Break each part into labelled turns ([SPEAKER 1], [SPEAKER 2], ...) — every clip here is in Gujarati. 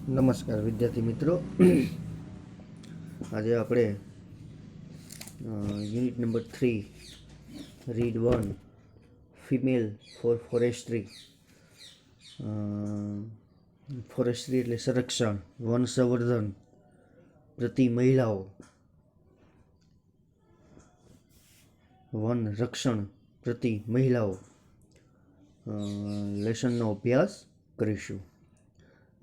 [SPEAKER 1] નમસ્કાર વિદ્યાર્થી મિત્રો. આજે આપણે unit number 3 read 1 female for forestry forestry એટલે સંરક્ષણ, વન સંવર્ધન પ્રતિ મહિલાઓ, વન રક્ષણ પ્રતિ મહિલાઓ લેસનનો અભ્યાસ કરીશું.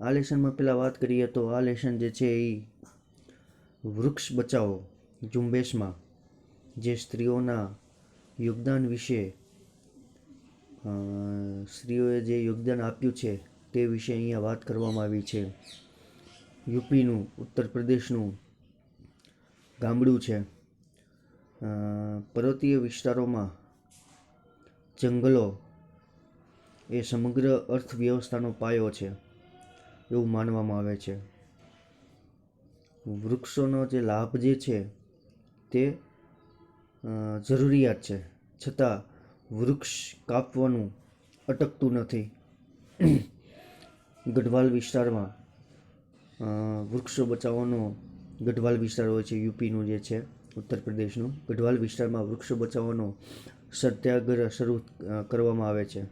[SPEAKER 1] આ લેસનમાં પહેલાં વાત કરીએ તો આ લેસન જે છે એ વૃક્ષ બચાવો ઝુંબેશમાં જે સ્ત્રીઓના યોગદાન વિશે, સ્ત્રીઓએ જે યોગદાન આપ્યું છે તે વિશે અહીંયા વાત કરવામાં આવી છે. યુપીનું, ઉત્તર પ્રદેશનું ગામડું છે. પર્વતીય વિસ્તારોમાં જંગલો એ સમગ્ર અર્થવ્યવસ્થાનો પાયો છે એવું માનવામાં આવે છે. વૃક્ષોનો જે લાભ જે છે તે જરૂરિયાત છે, છતાં વૃક્ષ કાપવાનું અટકતું નથી. ગઢવાલ વિસ્તારમાં વૃક્ષો બચાવવાનો, ગઢવાલ વિસ્તાર હોય છે યુપીનું જે છે, ઉત્તર પ્રદેશનું, ગઢવાલ વિસ્તારમાં વૃક્ષો બચાવવાનો સત્યાગ્રહ શરૂ કરવામાં આવે છે.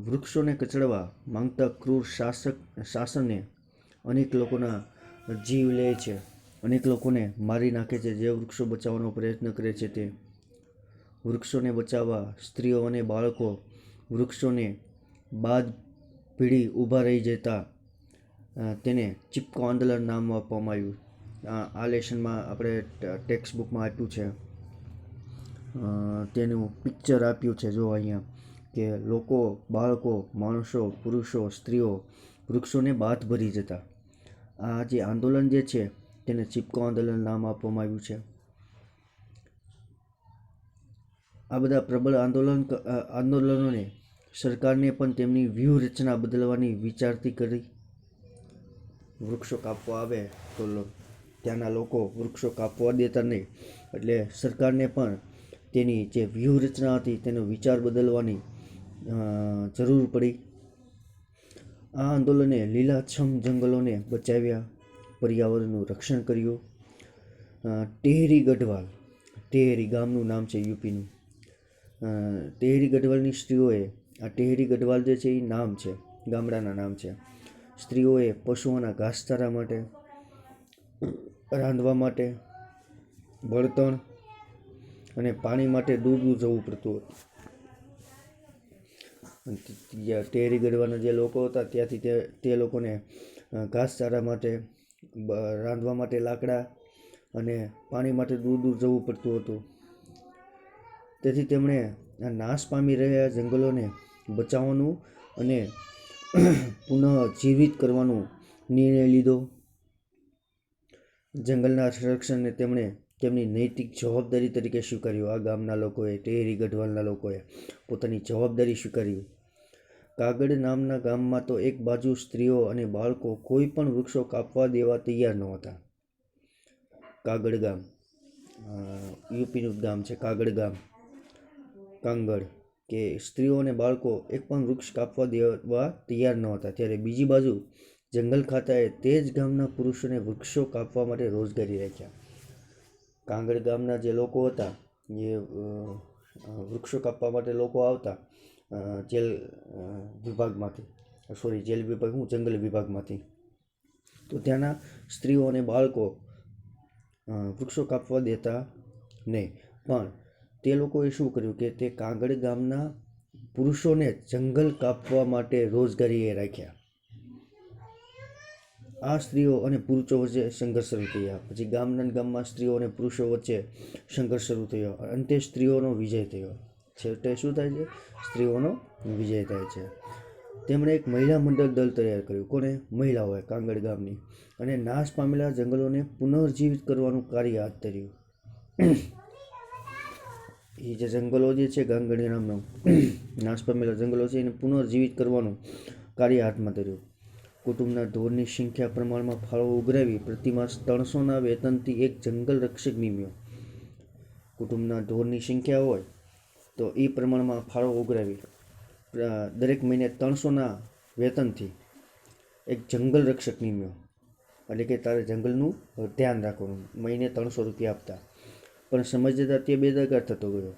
[SPEAKER 1] વૃક્ષોને કચડવા માંગતા ક્રૂર શાસને અનેક લોકોના જીવ લે છે, અનેક લોકોને મારી નાખે છે જે વૃક્ષો બચાવવાનો પ્રયત્ન કરે છે તે. વૃક્ષોને બચાવવા સ્ત્રીઓ અને બાળકો વૃક્ષોને બાદ પીઢી ઊભા રહી જતા તેને ચિપકો આંદોલન નામ આપવામાં આવ્યું. આ લેસનમાં આપણે ટેક્સ્ટ બુકમાં આપ્યું છે, તેનું પિક્ચર આપ્યું છે જો અહીંયા, કે લોકો, બાળકો, માણસો, પુરુષો, સ્ત્રીઓ વૃક્ષોને બાથ ભરી જતા. આ જે આંદોલન જે છે તેને ચિપકો આંદોલન નામ આપવામાં આવ્યું છે. આ બધા પ્રબળ આંદોલનોને સરકારને પણ તેમની વ્યૂહરચના બદલવાની વિચારતી કરી. વૃક્ષો કાપવા આવે તો ત્યાંના લોકો વૃક્ષો કાપવા દેતા નહીં, એટલે સરકારને પણ તેની જે વ્યૂહરચના હતી તેનો વિચાર બદલવાની જરૂર પડી. આ આંદોલને લીલાછમ જંગલોને બચાવ્યા, પર્યાવરણનું રક્ષણ કર્યું. ટેહરી ગઢવાલ, ટેહરી ગામનું નામ છે યુપીનું. ટેહરી ગઢવાલની સ્ત્રીઓએ, આ ટેહરી ગઢવાલ જે છે એ નામ છે, ગામડાના નામ છે. સ્ત્રીઓએ પશુઓના ઘાસચારા માટે, રાંધવા માટે, બળતણ અને પાણી માટે દૂર દૂર જવું પડતું હતું. ટેહરી ગઢવાલના જે લોકો હતા ત્યાંથી તે લોકોને ઘાસચારા માટે, રાંધવા માટે લાકડા અને પાણી માટે દૂર દૂર જવું પડતું હતું. તેથી તેમણે નાશ પામી રહ્યા જંગલોને બચાવવાનું અને પુનઃજીવિત કરવાનો નિર્ણય લીધો. જંગલના સંરક્ષણને તેમણે તેમની નૈતિક જવાબદારી તરીકે સ્વીકાર્યું. આ ગામના લોકોએ, ટેહરી ગઢવાલના લોકોએ પોતાની જવાબદારી સ્વીકારી. કાગડ નામના ગામમાં તો એક બાજુ સ્ત્રીઓ અને બાળકો કોઈ પણ વૃક્ષો કાપવા દેવા તૈયાર નહોતા. કાગડ ગામ યુપીનું ગામ છે, કાગડ ગામ, કાંગડ, કે સ્ત્રીઓ અને બાળકો એક પણ વૃક્ષ કાપવા દેવા તૈયાર નહોતા. ત્યારે બીજી બાજુ જંગલ ખાતાએ તે જ ગામના પુરુષોને વૃક્ષો કાપવા માટે રોજગારી રાખ્યા. કાંગડ ગામના જે લોકો હતા, જે વૃક્ષો કાપવા માટે લોકો આવતા જેલ વિભાગમાંથી, જંગલ વિભાગમાંથી, તો ત્યાંના સ્ત્રીઓ અને બાળકો વૃક્ષો કાપવા દેતા નહીં. પણ તે લોકોએ શું કર્યું કે તે કાંગડ ગામના પુરુષોને જંગલ કાપવા માટે રોજગારીએ રાખ્યા. આ સ્ત્રીઓ અને પુરુષો વચ્ચે સંઘર્ષ શરૂ થયા. પછી ગામમાં સ્ત્રીઓ અને પુરુષો વચ્ચે સંઘર્ષ શરૂ થયો. અંતે સ્ત્રીઓનો વિજય થયો. છેવટે શું થાય છે? સ્ત્રીઓનો વિજય થાય છે. તેમણે એક મહિલા મંડળ દળ તૈયાર કર્યું. કોને? મહિલાઓએ, કાંગડ ગામની. અને નાશ પામેલા જંગલોને પુનર્જીવિત કરવાનું કાર્ય હાથ ધર્યું. એ જે જંગલો જે છે, કાંગડ નામનો નાશ પામેલા જંગલો છે, એને પુનર્જીવિત કરવાનું કાર્ય હાથમાં ધર્યું. કુટુંબના ઢોરની સંખ્યા પ્રમાણમાં ફાળો ઉઘરાવી પ્રતિમાસ 300ના વેતનથી એક જંગલ રક્ષક નિમ્યો. કુટુંબના ઢોરની સંખ્યા હોય તો એ પ્રમાણમાં ફાળો ઉઘરાવી દરેક મહિને 300ના વેતનથી એક જંગલ રક્ષક નિમ્યો, એટલે કે તારે જંગલનું ધ્યાન રાખવાનું, મહિને 300 રૂપિયા આપતા. પણ સમજદાર તે બેદરકાર થતો ગયો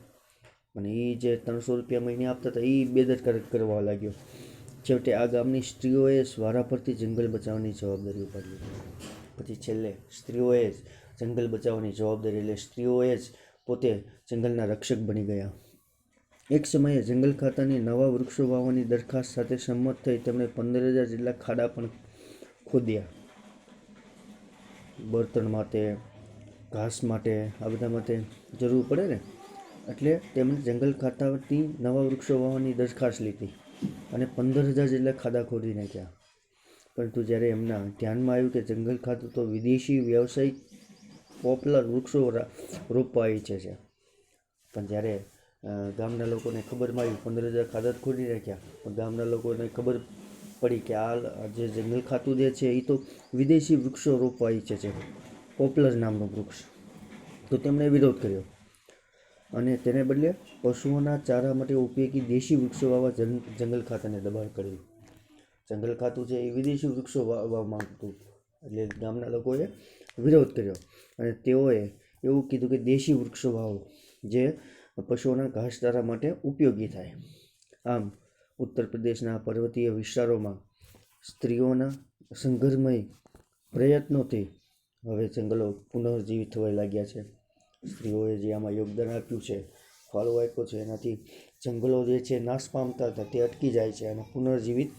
[SPEAKER 1] અને એ જે 300 રૂપિયા મહિને આપતા હતા એ બેદરકાર કરવા લાગ્યો. છેવટે આ ગામની સ્ત્રીઓએ વારા પરથી જંગલ બચાવવાની જવાબદારી ઉપાડી. પછી છેલ્લે સ્ત્રીઓએ જ જંગલ બચાવવાની જવાબદારી, એટલે સ્ત્રીઓએ જ પોતે જંગલના રક્ષક બની ગયા. એક સમયે જંગલ ખાતાની નવા વૃક્ષો વાવવાની દરખાસ્ત સાથે સંમત થઈ તેમણે 15,000 જેટલા ખાડા પણ ખોદ્યા. બળતણ માટે, ઘાસ માટે, આ બધા માટે જરૂર પડે ને, એટલે તેમણે જંગલ ખાતાની નવા વૃક્ષો વાવવાની દરખાસ્ત લીધી અને 15,000 જેટલા ખાડા ખોદી નાખ્યા. પરંતુ જ્યારે એમના ધ્યાનમાં આવ્યું કે જંગલ ખાતું તો વિદેશી વ્યવસાયિક પોપ્યુલર વૃક્ષો રોપવા ઈચ્છે છે, પણ જ્યારે ગામના લોકોને ખબર મળી, 15,000 ખાડા ખોદી નાખ્યા, પણ ગામના લોકોને ખબર પડી કે આ જે જંગલ ખાતું જે છે એ તો વિદેશી વૃક્ષો રોપવા ઈચ્છે છે, પોપ્યુલર નામનું વૃક્ષ, તો તેમણે વિરોધ કર્યો અને તેને બદલે પશુઓના ચારા માટે ઉપયોગી દેશી વૃક્ષો વાવવા જંગલ ખાતાને દબાણ કર્યું. જંગલ ખાતું છે એ વિદેશી વૃક્ષો વાવવા માંગતું, એટલે ગામના લોકોએ વિરોધ કર્યો અને તેઓએ એવું કીધું કે દેશી વૃક્ષો વાવો જે પશુઓના ઘાસચારા માટે ઉપયોગી થાય. આમ ઉત્તર પ્રદેશના પર્વતીય વિસ્તારોમાં સ્ત્રીઓના સંઘર્ષમય પ્રયત્નોથી હવે જંગલો પુનર્જીવિત થવા લાગ્યા છે. સ્ત્રીઓએ જે આમાં યોગદાન આપ્યું છે, ફાળો આપ્યો છે, એનાથી જંગલો જે છે નાશ પામતા હતા તે અટકી જાય છે અને પુનર્જીવિત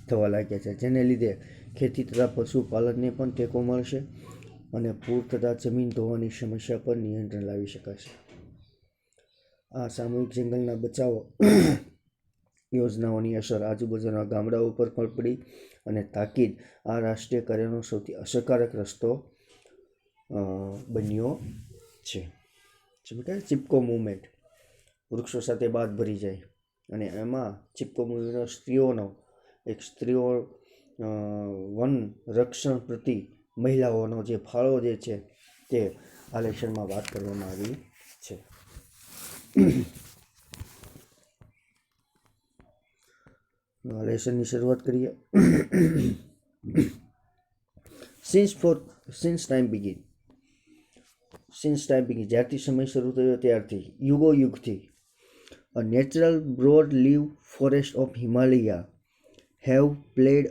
[SPEAKER 1] થવા લાગ્યા છે, જેને લીધે ખેતી તથા પશુપાલનને પણ ટેકો મળશે અને પૂર તથા જમીન ધોવાની સમસ્યા પર નિયંત્રણ લાવી શકાશે. આ સામૂહિક જંગલના બચાવ યોજનાઓની અસર આજુબાજુના ગામડાઓ પર પણ પડી અને તાકીદ આ રાષ્ટ્રીય કાર્યનો સૌથી અસરકારક રસ્તો બન્યો છે. જેમ કે ચિપકો મુવમેન્ટ, વૃક્ષો સાથે બાદ ભરી જાય, અને એમાં ચિપકો મુવમેન્ટનો સ્ત્રીઓ વન રક્ષણ પ્રતિ મહિલાઓનો જે ફાળો જે છે તે આ લેશનમાં વાત કરવામાં આવી છે. લેશનની શરૂઆત કરીએ. સિન્સ ટાઈમ બિગિન, જ્યારથી સમય શરૂ થયો ત્યારથી, યુગોયુગથી, a natural broad-leaf forest of Himalaya have played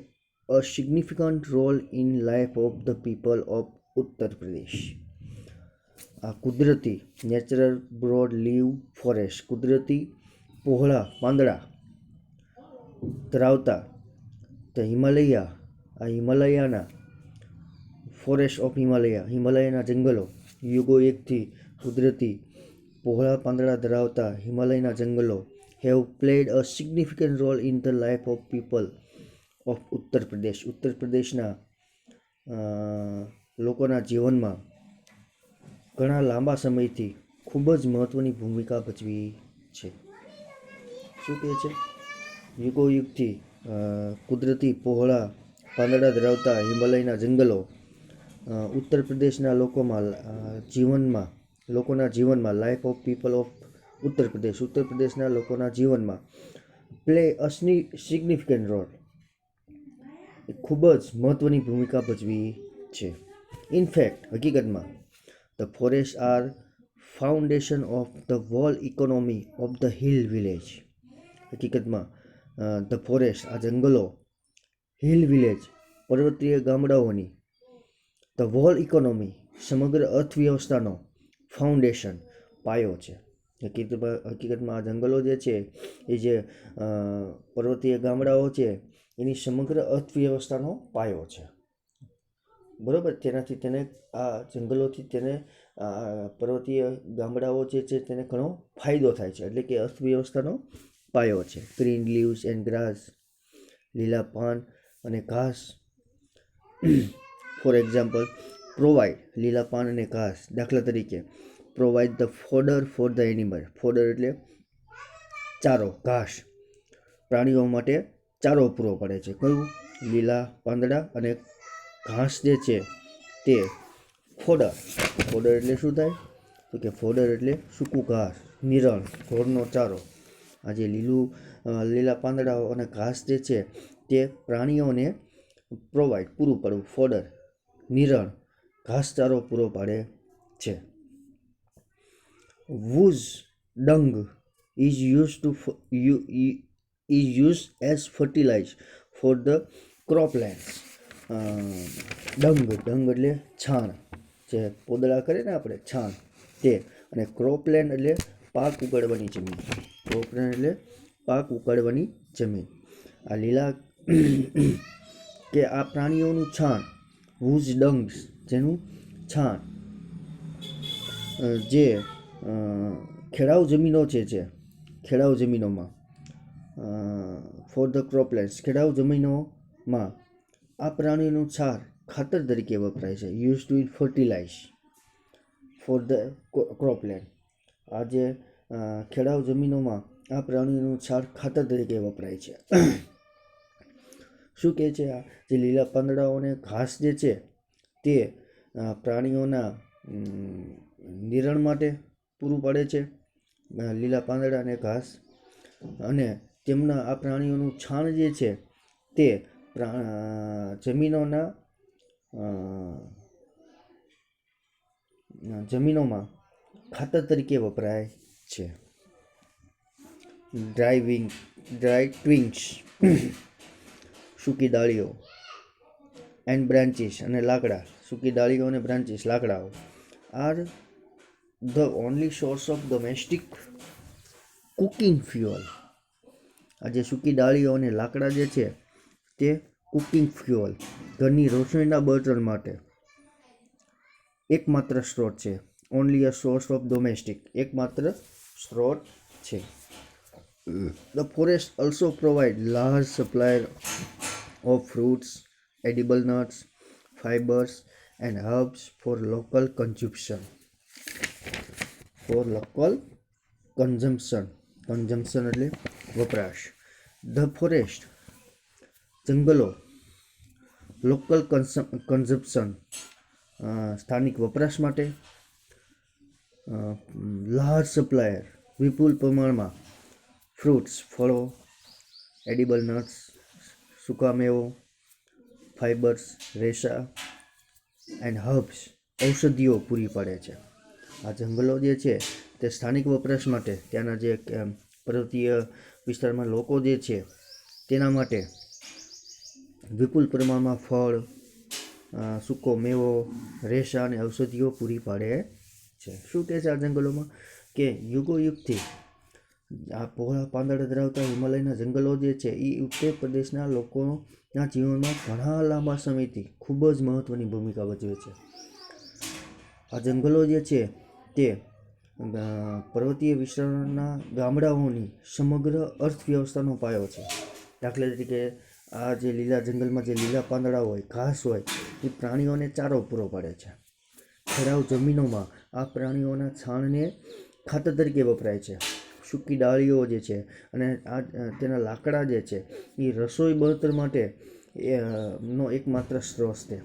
[SPEAKER 1] a significant role in life of the people of Uttar Pradesh. આ કુદરતી નેચરલ બ્રોડ લીવ ફોરેસ્ટ, કુદરતી પહોળા પાંદડા ધરાવતા હિમાલયાના ફોરેસ્ટ ઓફ હિમાલયાના જંગલો, યુગોયુગથી કુદરતી પહોળા પાંદડા ધરાવતા હિમાલયના જંગલો have played a significant role in the life of people of Uttar Pradesh. ઉત્તર પ્રદેશના લોકોના જીવનમાં ઘણા લાંબા સમયથી ખૂબ જ મહત્ત્વની ભૂમિકા ભજવી છે. શું કહે છે? યુગોયુગથી કુદરતી પહોળા પાંદડા ધરાવતા હિમાલયના જંગલો ઉત્તર પ્રદેશના લોકોના જીવનમાં લાઈફ ઓફ પીપલ ઓફ ઉત્તર પ્રદેશના લોકોના જીવનમાં પ્લે અ સિગ્નિફિકન્ટ રોલ, ખૂબ જ મહત્ત્વની ભૂમિકા ભજવી છે. ઇનફેક્ટ, હકીકતમાં the forest are foundation of the whole economy of the hill village. હકીકતમાં ધ ફોરેસ્ટ, આ જંગલો, હિલ વિલેજ, પર્વતીય ગામડાઓની, ધ હોલ ઇકોનોમી, સમગ્ર અર્થવ્યવસ્થાનો ફાઉન્ડેશન, પાયો છે. હકીકતમાં આ જંગલો જે છે એ જે પર્વતીય ગામડાઓ છે એની સમગ્ર અર્થવ્યવસ્થાનો પાયો છે. બરાબર, તેનાથી તેને આ જંગલોથી તેને પર્વતીય ગામડાઓ જે છે તેને ઘણો ફાયદો થાય છે, એટલે કે અર્થવ્યવસ્થાનો પાયો છે. ગ્રીન લીવ્સ એન્ડ ગ્રાસ, લીલા પાન અને ઘાસ, ફોર એક્ઝામ્પલ પ્રોવાઈડ, લીલા પાન અને ઘાસ, દાખલા તરીકે provide the fodder for the animal. Fodder એટલે ચારો, ઘાસ, પ્રાણીઓ માટે ચારો પૂરો પાડે છે. કયું? લીલા પાંદડા અને ઘાસ જે છે તે ફોડર. ફોડર એટલે શું થાય? તો કે ફોડર એટલે સૂકું ઘાસ, નિરણ, ઢોરનો ચારો. આ જે લીલું લીલા પાંદડાઓ અને ઘાસ જે છે તે પ્રાણીઓને પૂરું પાડવું. ફોડર, નિરણ, ઘાસચારો પૂરો પાડે છે. વૂઝ, dung is used as fertilizer for the croplands. Dung એટલે છાણ, જે પોદળા કરે ને આપણે છાણ તે, અને ક્રોપલેન્ડ એટલે પાક ઉગાડવાની જમીન. ક્રોપલેન્ડ એટલે પાક ઉગાડવાની જમીન. આ લીલા કે આ પ્રાણીઓનું છાણ, વૂઝ ડંગ, જેનું છાણ જે ખેડાઉ જમીનો છે ખેડાઉ જમીનોમાં ફોર ધ ક્રોપલેન્ડ્સ, ખેડાઉ જમીનોમાં આ પ્રાણીઓનું છાણ ખાતર તરીકે વપરાય છે. Use to it fertilize for the cropland. આ જે ખેડાઉ જમીનોમાં આ પ્રાણીઓનું છાણ ખાતર તરીકે વપરાય છે. શું કહે છે? આ જે લીલા પાંદડાઓ અને ઘાસ જે છે તે પ્રાણીઓના નિરણ માટે પૂરું પાડે છે. લીલા પાંદડા અને ઘાસ, અને તેમના આ પ્રાણીઓનું છાણ જે છે તે જમીનોમાં ખાતર તરીકે વપરાય છે. ડ્રાય ટ્વિગ્સ, સૂકી ડાળીઓ, એન્ડ બ્રાન્ચીસ અને લાકડા. સૂકી ડાળીઓ અને બ્રાન્ચીસ, લાકડાઓ are the only source of domestic cooking fuel. આ જે સૂકી ડાળીઓ અને લાકડા જે છે તે કુકિંગ ફ્યુઅલ, ઘરની રસોઈના બળતણ માટે એકમાત્ર સ્ત્રોત છે. Only a source of domestic, એકમાત્ર સ્ત્રોત છે. The forest also provide large supply of fruits, edible nuts, fibers and herbs for local consumption. Consumption એટલે વપરાશ. The forest, જંગલો, local consumption, સ્થાનિક વપરાશ માટે, લાર્જ સપ્લાયર, વિપુલ પ્રમાણમાં, ફ્રૂટ્સ, ફળો, એડિબલ નટ્સ, સૂકા મેવો, ફાઇબર્સ, રેસા, એન્ડ હર્બ્સ, ઔષધિઓ પૂરી પાડે છે. આ જંગલો જે છે તે સ્થાનિક વપરાશ માટે, ત્યાંના જે પર્વતીય વિસ્તારમાં લોકો જે છે તેના માટે વિપુલ પ્રમાણમાં ફળ, સૂકો મેવો, રેસા અને ઔષધિઓ પૂરી પાડે છે. શું કહે છે આ જંગલોમાં? કે યુગોયુગથી આ પહોળા પાંદડા ધરાવતા હિમાલયના જંગલો જે છે એ ઉત્તર પ્રદેશના લોકોના જીવનમાં ઘણા લાંબા સમયથી ખૂબ જ મહત્ત્વની ભૂમિકા ભજવે છે. આ જંગલો જે છે તે પર્વતીય વિસ્તારના ગામડાઓની સમગ્ર અર્થવ્યવસ્થાનો પાયો છે. દાખલા તરીકે આ જે લીલા જંગલમાં જે લીલા પાંદડા હોય, ઘાસ હોય, એ પ્રાણીઓને ચારો પૂરો પાડે છે. ખેડાઉ જમીનોમાં આ પ્રાણીઓના છાણને ખાતર તરીકે વપરાય છે. સૂકી ડાળીઓ જે છે અને આ તેના લાકડા જે છે એ રસોઈ બળતણ માટે નો એકમાત્ર સ્ત્રોત છે.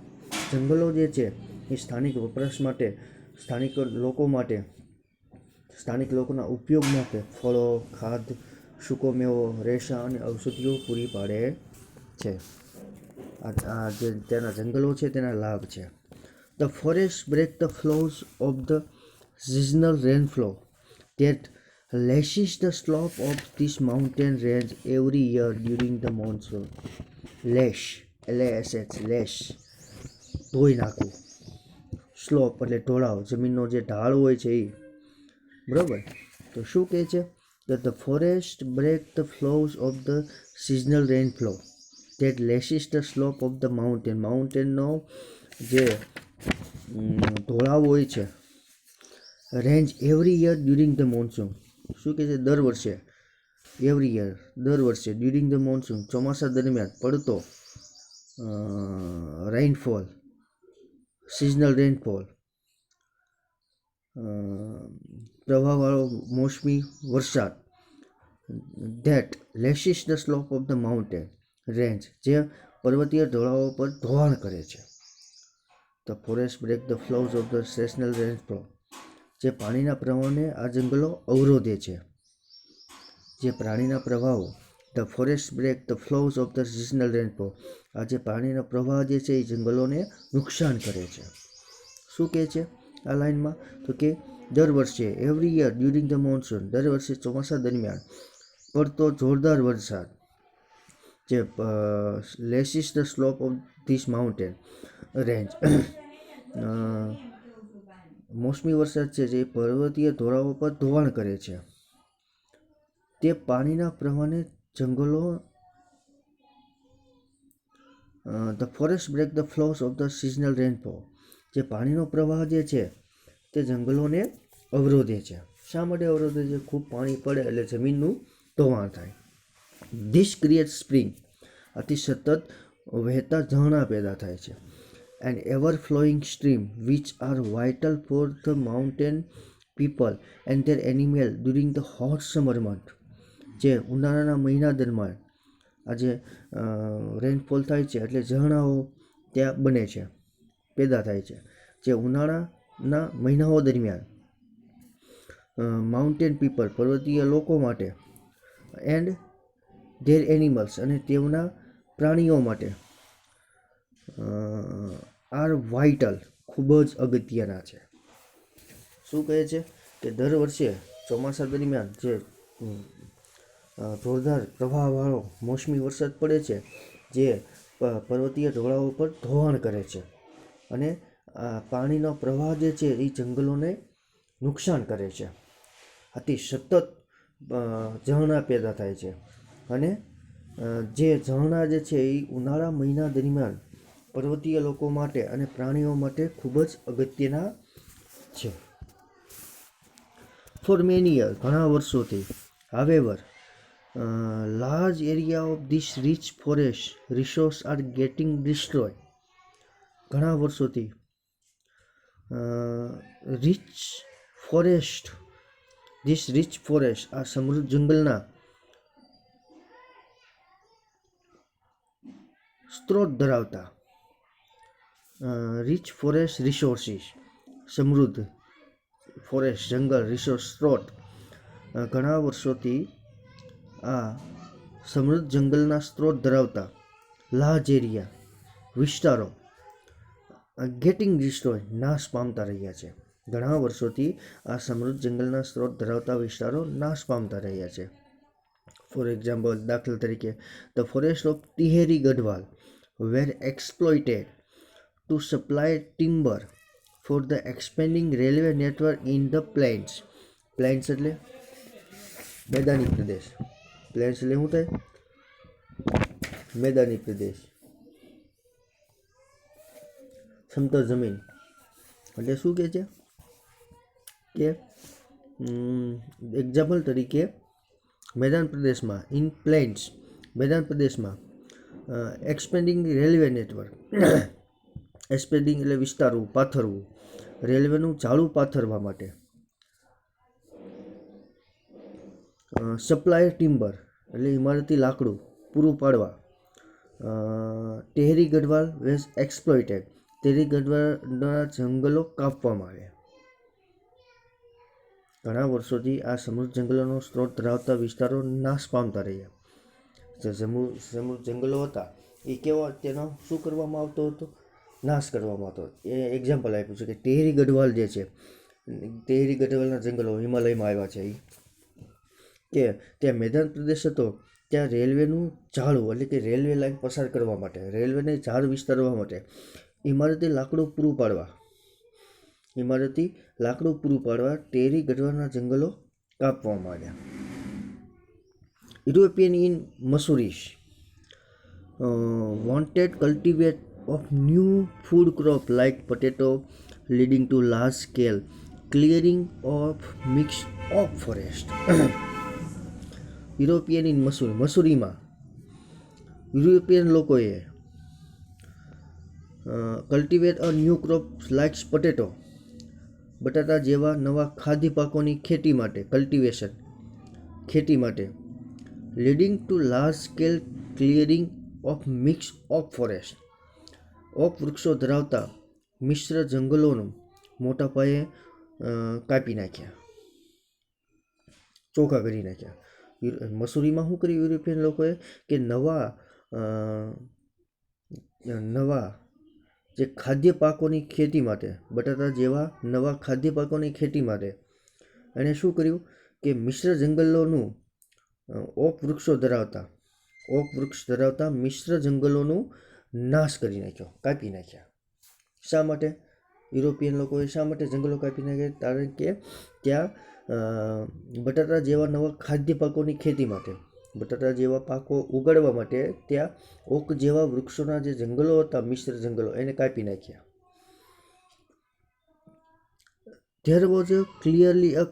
[SPEAKER 1] જંગલો જે છે એ સ્થાનિક વપરાશ માટે, સ્થાનિક લોકોના ઉપયોગ માટે ફળો, ખાદ્ય, સૂકો મેવો, રેસા અને ઔષધિઓ પૂરી પાડે છે. આ જે તેના જંગલો છે તેના લાભ છે. The forest break the flows of the seasonal rainflow that lashes the slope of this mountain range every year during the monsoon. Lash, lash, ધોઈ નાખવું. સ્લોપ એટલે ઢોળાવ, જમીનનો જે ઢાળ હોય છે એ. બરાબર? તો શું કહે છે? that the forest break the flows of the seasonal rainflow that lashes the slope of the mountainનો જે ઢોળાવ હોય છે, range every year during the monsoon. શું કહે છે? દર વર્ષે ડ્યુરિંગ ધ મોન્સૂન, ચોમાસા દરમિયાન પડતો રેઇનફોલ, સિઝનલ રેઇનફોલ, પ્રવાહવાળો મોસમી વરસાદ, that lashes the slope of the mountain range, જે પર્વતીય ઢોળાવો પર ધોવાણ કરે છે. The forest break the flows of the seasonal rainfall, જે પાણીના પ્રવાહને આ જંગલો અવરોધે છે. જે પાણીના પ્રવાહો the forest break the flows of the seasonal rainfall. આ જે પાણીનો પ્રવાહ જે છે એ જંગલોને નુકસાન કરે છે. શું કહે છે આ લાઇનમાં? તો કે દર વર્ષે every year during the monsoon, દર વર્ષે ચોમાસા દરમિયાન પડતો જોરદાર વરસાદ જે lashes the slope of this mountain range. મોસમી વરસાદ છે જે પર્વતીય ઢોળાવો પર ધોવાણ કરે છે. તે પાણીના પ્રવાહને જંગલો the forest break the flows of the seasonal rainfall. જે પાણીનો પ્રવાહ જે છે તે જંગલોને અવરોધે છે. શા માટે અવરોધે છે? ખૂબ પાણી પડે એટલે જમીનનું ધોવાણ થાય. This create spring. આથી સતત વહેતા ઝરણા પેદા થાય છે. And ever flowing stream which are vital for the mountain people and there animal during the hot summer month. જે ઉનાળાના મહિના દરમિયાન આજે રેનફોલ થાય છે એટલે ઝરણાઓ ત્યાં બને છે, પેદા થાય છે. જે ઉનાળાના મહિનાઓ દરમિયાન માઉન્ટેન પીપલ પર્વતીય લોકો માટે એન્ડ ધેર એનિમલ્સ અને તેઓના પ્રાણીઓ માટે આર વાઇટલ ખૂબ જ અગત્યના છે. શું કહે છે કે દર વર્ષે ચોમાસા દરમિયાન જે જોરદાર પ્રવાહવાળો મોસમી વરસાદ પડે છે જે પર્વતીય ઢોળાવો પર ધોવાણ કરે છે અને પાણીનો પ્રવાહ જે છે એ જંગલોને નુકસાન કરે છે. આથી સતત ઝરણા પેદા થાય છે અને જે ઝરણા જે છે એ ઉનાળા મહિના દરમિયાન પર્વતીય લોકો માટે અને પ્રાણીઓ માટે ખૂબ જ અગત્યના છે. ફોર મેની યર, ઘણા વર્ષોથી, however large area of this rich forest resource are getting destroy. ઘણા વર્ષોથી rich forest, this rich forest, આ સમૃદ્ધ જંગલના સ્ત્રોત ધરાવતા રીચ ફોરેસ્ટ રિસોર્સિસ, સમૃદ્ધ ફોરેસ્ટ જંગલ રિસોર્સ સ્ત્રોત, ઘણા વર્ષોથી આ સમૃદ્ધ જંગલના સ્ત્રોત ધરાવતા લાર્જ એરિયા વિસ્તારો ગેટિંગ ડિસ્ટ્રોય, નાશ પામતા રહ્યા છે. ઘણા વર્ષોથી આ સમૃદ્ધ જંગલના સ્ત્રોત ધરાવતા વિસ્તારો નાશ પામતા રહ્યા છે. ફોર એક્ઝામ્પલ, દાખલા તરીકે, the forest of Tehri Garhwal were exploited to supply timber for the expanding railway network in the plains. Plains એટલે મેદાની પ્રદેશ. પ્લેન્સ એટલે શું થાય? મેદાની પ્રદેશ, સમતલ જમીન. એટલે શું કહે છે કે એક્ઝામ્પલ તરીકે મેદાન પ્રદેશમાં, ઇન પ્લેન્સ, મેદાન પ્રદેશમાં એક્સપેન્ડિંગ રેલવે નેટવર્ક. એક્સપેન્ડિંગ એટલે વિસ્તારવું, પાથરવું, રેલવેનું જાળું પાથરવા માટે. સપ્લાય ટિમ્બર એટલે ઇમારતી લાકડું પૂરું પાડવા. ટેહરી ગઢવાલ વેઝ એક્સપ્લોઇટેડ, ટેહરી ગઢવાલના જંગલો કાપવામાં આવ્યા. ઘણા વર્ષોથી આ સમૃદ્ધ જંગલોનો સ્ત્રોત ધરાવતા વિસ્તારો નાશ પામતા રહ્યા. જે સમૃદ્ધ જંગલો હતા એ કેવા, તેનો શું કરવામાં આવતો હતો? નાશ કરવામાં આવતો. એ એક્ઝામ્પલ આપ્યું છે કે ટેહરી ગઢવાલ જે છે, ટેહરી ગઢવાલના જંગલો હિમાલયમાં આવ્યા છે. કે ત્યાં મેદાન પ્રદેશ હતો, ત્યાં રેલવેનું જાળું એટલે કે રેલવે લાઇન પસાર કરવા માટે, રેલવેને ઝાડ વિસ્તારવા માટે ઇમારતી લાકડું પૂરું પાડવા, ઇમારતી લાકડું પૂરું પાડવા ટેહરી ગઢવાલના જંગલો કાપવામાં આવ્યા. European in Mussoorie's wanted cultivate of new food crop like potato, leading to large scale clearing of mixed oak forest. European in Mussoorie, મસૂરીમાં યુરોપિયન લોકોએ cultivate a new crop likes potato, બટાટા જેવા નવા ખાદ્ય પાકોની ખેતી માટે, કલ્ટિવેશન ખેતી માટે, leading to large scale clearing of mix oak forest, oak વૃક્ષો ધરાવતા મિશ્ર જંગલોનું મોટા પાયે કાપી નાખ્યા, ચોખ્ખા કરી નાખ્યા. મસૂરીમાં શું કર્યું યુરોપિયન લોકોએ કે નવા જે ખાદ્ય પાકોની ખેતી માટે, બટાટા જેવા નવા ખાદ્ય પાકોની ખેતી માટે એણે શું કર્યું કે મિશ્ર જંગલોનું ઓક વૃક્ષ ધરાવતા મિશ્ર જંગલોનું નાશ કરી નાખ્યો, કાપી નાખ્યા. શા માટે યુરોપિયન લોકોએ શા માટે જંગલો કાપી નાખ્યા? કારણ કે ત્યાં બટાટા જેવા નવા ખાદ્ય પાકોની ખેતી માટે, બટાટા જેવા પાકો ઉગાડવા માટે ત્યાં ઓક જેવા વૃક્ષોના જે જંગલો હતા, મિશ્ર જંગલો, એને કાપી નાખ્યા. There was clearly a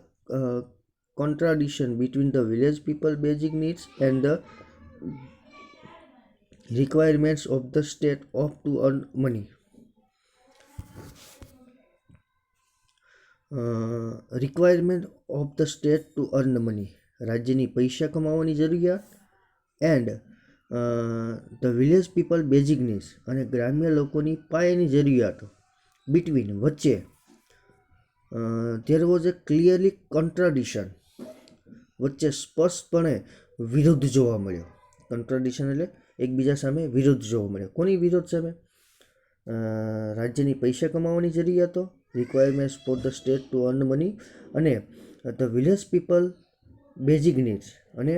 [SPEAKER 1] contradiction between the village people basic needs and the requirements of the state to earn money. Requirement of the state to earn money, રાજ્યની પૈસા કમાવાની જરૂરિયાત, and the village people basic needs, અને ગ્રામ્ય લોકોની પાયાની જરૂરિયાતો બિટવીન, વચ્ચે there was a clearly contradiction, વચ્ચે સ્પષ્ટપણે વિરુદ્ધ જોવા મળ્યો. કન્ટ્રાડિક્શન એટલે એકબીજા સામે વિરુદ્ધ જોવા મળ્યો. કોની વિરુદ્ધ સામે? રાજ્યની પૈસા કમાવાની જરૂરિયાતો, requirements for the state to earn money, અને the village people basic needs, અને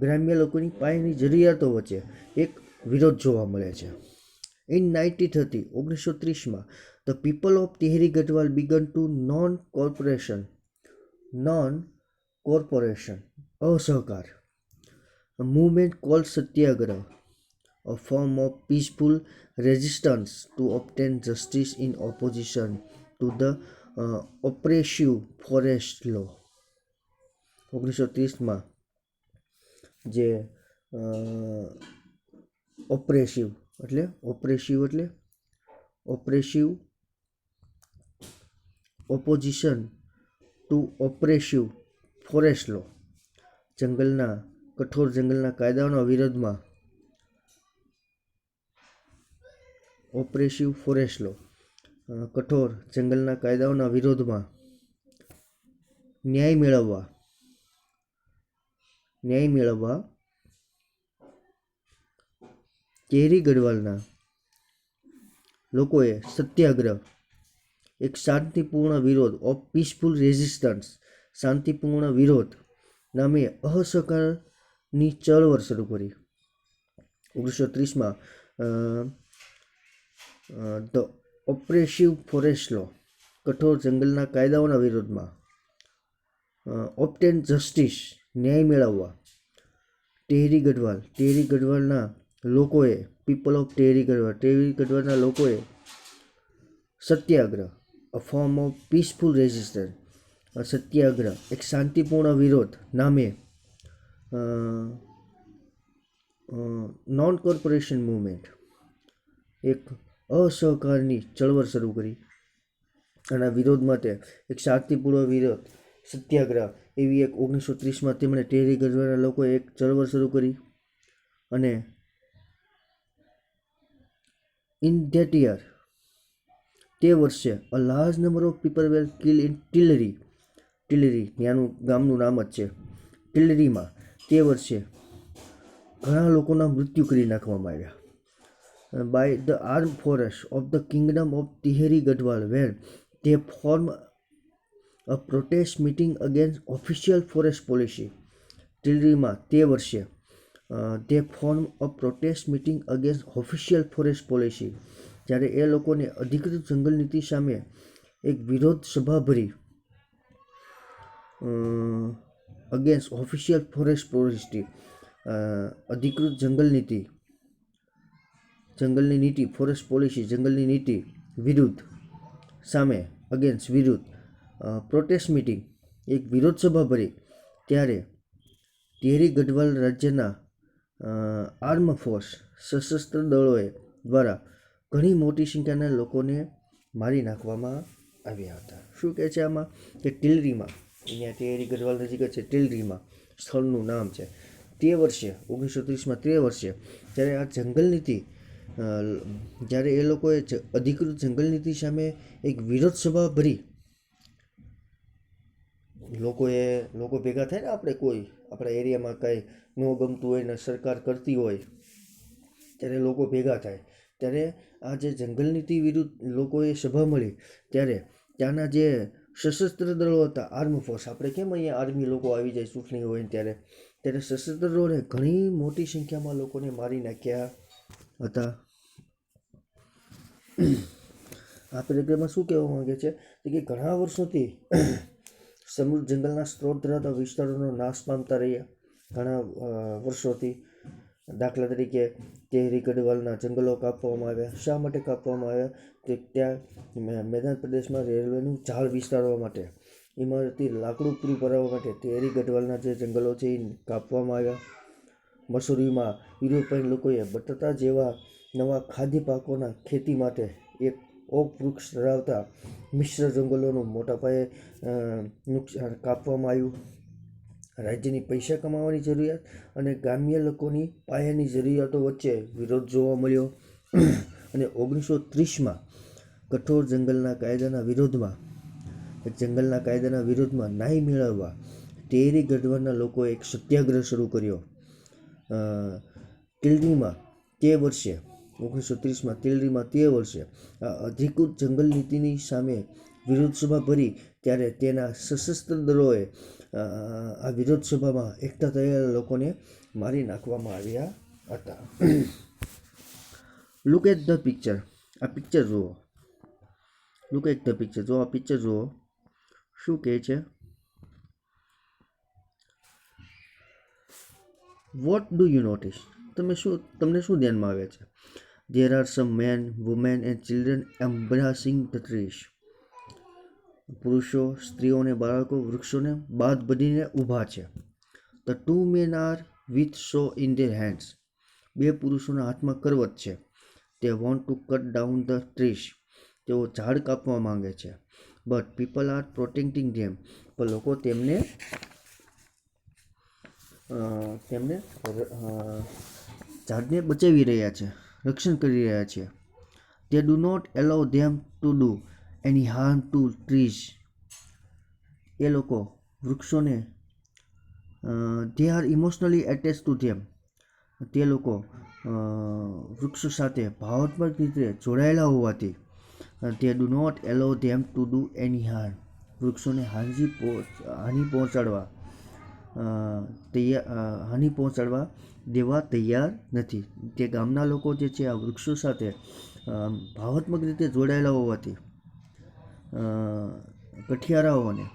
[SPEAKER 1] ગ્રામ્ય લોકોની પાયાની જરૂરિયાતો વચ્ચે એક વિરોધ જોવા મળે છે. In 1930 the people of Tehri Gadwal began to non-corporation asahkar, a movement called Satyagraha, a form of peaceful resistance to obtain justice in opposition to the oppressive forest law. 1930 જે ઓપ્રેસિવ ઓપોઝિશન ટુ ઓપ્રેસિવ ફોરેસ્ટ લો, કઠોર જંગલના કાયદાઓના વિરોધમાં, ઓપ્રેસિવ ફોરેસ્ટ લો, કઠોર જંગલના કાયદાઓના વિરોધમાં ન્યાય મેળવવા ટેહરી ગઢવાલના લોકોએ સત્યાગ્રહ, એક શાંતિપૂર્ણ વિરોધ, ઓફ પીસફુલ રેઝિસ્ટન્સ, શાંતિપૂર્ણ વિરોધ નામે અસહકારની ચળવળ શરૂ કરી. 1930 ધ ઓપ્રેસિવ ફોરેસ્ટ લો, કઠોર જંગલના કાયદાઓના વિરોધમાં, ઓબ્ટેન જસ્ટિસ, ન્યાય મેળવવા, ટેહરી ગઢવાલના લોકોએ, પીપલ ઓફ ટેહરી ગઢવાલના લોકોએ satyagraha, a form of peaceful resistance, satyagraha, એક શાંતિપૂર્ણ વિરોધ નામે નોન કોર્પોરેશન મુવમેન્ટ, એક અસહકારની ચળવળ શરૂ કરી. અને વિરોધ માટે એક શાંતિપૂર્ણ વિરોધ, સત્યાગ્રહ, એવી એક 1930 તેમણે ટેહરી ગઢવાલના લોકોએ એક ચળવળ શરૂ કરી. અને ઇન ધેટ યર, તે વર્ષે, a large number of people were killed in Tilari, ત્યાંનું ગામનું નામ જ છે, ટિલરીમાં તે વર્ષે ઘણા લોકોના મૃત્યુ કરી નાખવામાં આવ્યા. By the arm force of the kingdom of Tehri Garhwal were they form a protest meeting against official forest policy. ટિલરીમાં તે વર્ષે they form a protest meeting against official forest policy, જ્યારે એ લોકોને અધિકૃત જંગલ નીતિ સામે એક વિરોધ સભા ભરી, અગેન્સ્ટ ઓફિશિયલ ફોરેસ્ટ પોલિસી, અધિકૃત જંગલની નીતિ, ફોરેસ્ટ પોલિસી, જંગલની નીતિ વિરુદ્ધ, સામે, અગેન્સ્ટ, વિરુદ્ધ, પ્રોટેસ્ટ મીટિંગ, એક વિરોધ સભા ભરી. ત્યારે ટેહરી ગઢવાલ રાજ્યના આર્મ ફોર્સ, સશસ્ત્ર દળોએ દ્વારા ઘણી મોટી સંખ્યાના લોકોને મારી નાખવામાં આવ્યા હતા. શું કહે છે આમાં? કે ટિલરીમાં, અહીંયા ટેહરી ગઢવાલ નજીક છે, ટિલરીમાં સ્થળનું નામ છે. તે વર્ષે 1930 તે વર્ષે જ્યારે આ જંગલ નીતિ, જ્યારે એ લોકોએ અધિકૃત જંગલ નીતિ સામે એક વિરોધ સભા ભરી, લોકો ભેગા થાય ને, આપણે કોઈ આપણા એરિયામાં કાંઈ ન ગમતું હોય ને સરકાર કરતી હોય ત્યારે લોકો ભેગા થાય, ત્યારે આ જે જંગલ નીતિ વિરુદ્ધ લોકોએ સભા મળી ત્યારે ત્યાંના જે સશસ્ત્ર દળો હતા, આર્મ ફોર્સ, આપણે કેમ અહીંયા આર્મી લોકો આવી જાય ચૂંટણી હોય ને ત્યારે સશસ્ત્ર દળોને ઘણી મોટી સંખ્યામાં લોકોને મારી નાખ્યા હતા. આ પત્રિકામાં શું કહેવા માંગે છે કે ઘણા વર્ષોથી સમૃદ્ધ જંગલના સ્ત્રોત ધરાવતા વિસ્તારોનો નાશ પામતા રહ્યા ઘણા વર્ષોથી. દાખલા તરીકે ટેહરી ગઢવાલના જંગલો કાપવામાં આવ્યા. શા માટે કાપવામાં આવ્યા? તો ત્યાં મેદાન પ્રદેશમાં રેલવેનું ઝાડ વિસ્તારવા માટે, ઇમારતી લાકડું પૂરું પાડવા માટે ટેહરી ગઢવાલના જે જંગલો છે એ કાપવામાં આવ્યા. મસૂરીમાં યુરોપિયન લોકોએ બટાટા જેવા નવા ખાદ્ય પાકોના ખેતી માટે એક ઓક વૃક્ષ ધરાવતા મિશ્ર જંગલોનું મોટા પાયે નુકસાન કાપવામાં આવ્યું. રાજ્યની પૈસા કમાવાની જરૂરિયાત અને ગ્રામ્ય લોકોની પાયાની જરૂરિયાતો વચ્ચે વિરોધ જોવા મળ્યો. અને 1930માં કઠોર જંગલના કાયદાના વિરોધમાં ન્યાય મેળવવા ટેહરી ગઢવાલના લોકોએ એક સત્યાગ્રહ શરૂ કર્યો. તિલડીમાં તે વર્ષે 1930માં તિલડીમાં તે વર્ષે અધિકૃત જંગલ નીતિની સામે વિરોધ સભા ભરી ત્યારે તેના સશસ્ત્ર દળોએ આ વિરોધ સભામાં એકઠા થયેલા લોકોને મારી નાખવામાં આવ્યા હતા. Look at the picture. આ પિક્ચર જુઓ. Look at the picture. જો આ પિક્ચર જુઓ શું કહે છે. What do you notice? તમને શું ધ્યાનમાં આવે છે? There are some men, women and children embracing the trees. પુરુષો, સ્ત્રીઓ અને બાળકો વૃક્ષોને બાદ બનીને ઊભા છે. The two men are with saw in their hands. બે પુરુષોના હાથમાં કરવત છે. They want to cut down the trees. તેઓ ઝાડ કાપવા માંગે છે. But people are protecting them. પણ લોકો તેમને ઝાડને બચાવી રહ્યા છે, રક્ષણ કરી રહ્યા છે. They do not allow them to do any harm to trees. એ લોકો વૃક્ષોને they are emotionally attached to them. તે લોકો વૃક્ષો સાથે ભાવનાત્મક રીતે જોડાયેલા હોવાથી they do not allow them to do any harm. વૃક્ષોને હાનિ પહોંચાડવા દેવા તૈયાર નથી. તે ગામના લોકો જે છે આ વૃક્ષો સાથે ભાવનાત્મક રીતે જોડાયેલા હોવાથી કઠિયારાઓને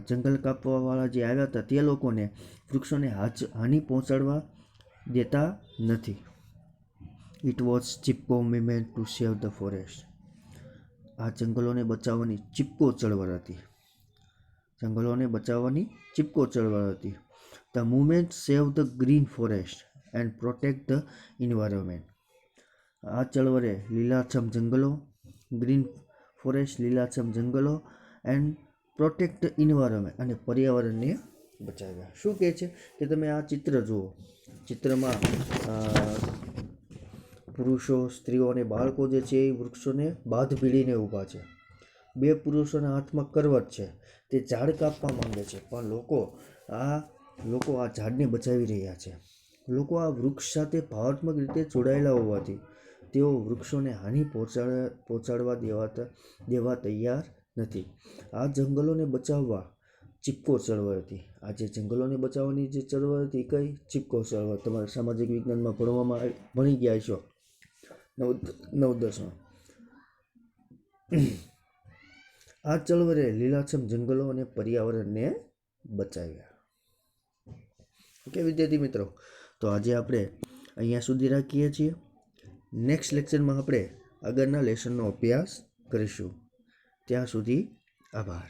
[SPEAKER 1] જંગલ કાપવાવાળા જે આવ્યા હતા તે લોકોને વૃક્ષોને હાનિ પહોંચાડવા દેતા નથી. It was Chipko movement to save the forest. આ જંગલોને બચાવવાની ચિપકો ચળવળ હતી. The movement save the green forest and protect the environment. આ ચળવળે લીલાછમ જંગલો, ગ્રીન ફોરેસ્ટ લીલાછમ જંગલો એન્ડ પ્રોટેક્ટ ધ એન્વાયરમેન્ટ અને પર્યાવરણને બચાવ્યા. શું કહે છે કે તમે આ ચિત્ર જુઓ. ચિત્રમાં પુરુષો, સ્ત્રીઓ અને બાળકો જે છે એ વૃક્ષોને બાદ ભીડીને ઊભા છે. બે પુરુષોના હાથમાં કરવત છે. તે ઝાડ કાપવા માંગે છે પણ લોકો આ ઝાડને બચાવી રહ્યા છે. લોકો આ વૃક્ષ સાથે ભાવનાત્મક રીતે જોડાયેલા હોવાથી તેઓ વૃક્ષોને હાનિ પહોંચાડવા દેવા તૈયાર નથી. આ જંગલોને બચાવવા ચિપકો ચળવળ હતી. આ જે જંગલોને બચાવવાની જે ચળવળ હતી કઈ? ચિપકો ચળવળ. તમારા સામાજિક વિજ્ઞાનમાં ભણી ગયા છો 9-10માં. આ ચળવળે લીલાછમ જંગલો અને પર્યાવરણને બચાવ્યા. ઓકે વિદ્યાર્થી મિત્રો, તો આજે આપણે અહીંયા સુધી રાખીએ છીએ. નેક્સ્ટ લેક્ચરમાં આપણે આગળના લેસનનો અભ્યાસ કરીશું. ત્યાં સુધી આભાર.